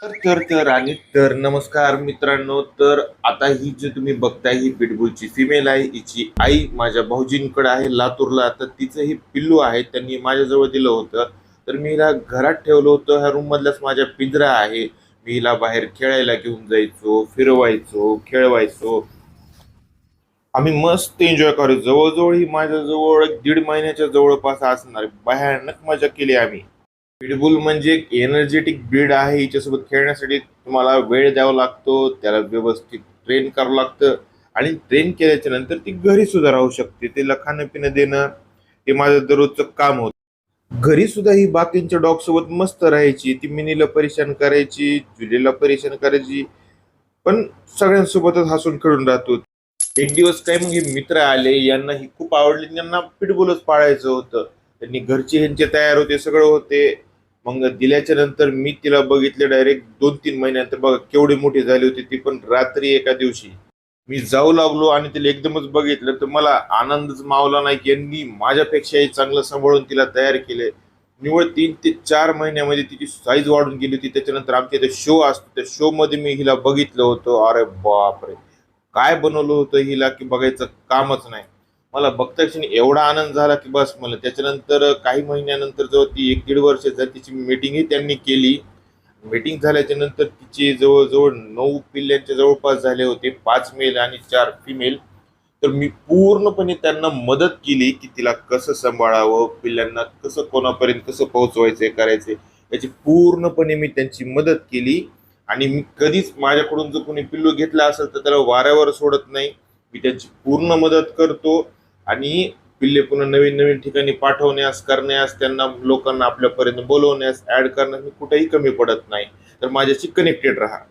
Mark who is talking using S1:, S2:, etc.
S1: नमस्कार मित्रांनो. तर आता ही जी तुम्ही बघताय ही पिटबुलची फिमेल आहे. हिची आई माझ्या भाऊजींकडे आहे लातूरला. तर तिचं ही पिल्लू आहे, त्यांनी माझ्याजवळ दिलं होतं. तर मी हिला घरात ठेवलं होतं. ह्या रूम मधलाच माझ्या पिंजरा आहे. मी हिला बाहेर खेळायला घेऊन जायचो, फिरवायचो, खेळवायचो. आम्ही मस्त एन्जॉय करायचो. जवळजवळ ही माझ्याजवळ 1.5 महिन्याच्या जवळपास असणार. भयानक मजा केली आम्ही. पिटबुल म्हणजे एक एनर्जेटिक ब्रीड आहे. हिच्यासोबत खेळण्यासाठी तुम्हाला वेळ द्यावा लागतो, त्याला व्यवस्थित ट्रेन करावं लागतं. आणि ट्रेन केल्याच्या नंतर ती घरी सुद्धा राहू शकते. तिला खाणं पिणं देणं हे माझं दररोजचं काम होतं. घरी सुद्धा ही बाकींच्या डॉग सोबत मस्त राहायची. ती मिनीला परेशान करायची, जुलीला परेशान करायची, पण सगळ्यांसोबतच हसून खेळून राहतो. एक दिवस काय मग हे मित्र आले, यांना ही खूप आवडली, त्यांना पिटबुलच पाळायचं होतं. त्यांनी घरचे ह्यांचे तयार होते, सगळं होते. मग दिल्याच्या नंतर मी तिला बघितले डायरेक्ट 2-3 महिन्यानंतर. बघा केवढी मोठी झाली होती ती, पण रात्री एका दिवशी मी जाऊ लागलो आणि तिला एकदमच बघितलं तर मला आनंदच मावला नाही की यांनी माझ्यापेक्षाही चांगलं सांभाळून तिला तयार केले. निवळ 3 ते 4 महिन्यामध्ये तिची साईज वाढून गेली होती. त्याच्यानंतर आमच्या इथे शो असतो, त्या शो मध्ये मी हिला बघितलं होतं. अरे बापरे, काय बनवलं होतं हिला की बघायचं कामच नाही. मला बघता क्षणी एवढा आनंद झाला की बस. मला त्याच्यानंतर काही महिन्यानंतर जेव्हा ती 1-1.5 वर्ष झाली, तिची मीटिंगही त्यांनी केली. मीटिंग झाल्याच्या नंतर तिचे जवळजवळ 9 पिल्ल्यांच्या जवळपास झाले होते, 5 मेल आणि 4 फिमेल. तर मी पूर्णपणे त्यांना मदत केली की तिला कसं सांभाळावं, पिल्लांना कसं कोणापर्यंत कसं पोहोचवायचंय करायचे, याची पूर्णपणे मी त्यांची मदत केली. आणि मी कधीच माझ्याकडून जर कोणी पिल्लू घेतला असेल तर त्याला वाऱ्यावर सोडत नाही. मी त्यांची पूर्ण मदत करतो. आणि पिल्ले पुन्हा नवीन नवीन ठिकाणी पाठवण्यास, करण्यास, त्यांना लोकांना आपल्यापर्यंत बोलवण्यास, ऍड करण्यास मी कुठेही कमी पडत नाही. तर माझ्याशी कनेक्टेड राहा.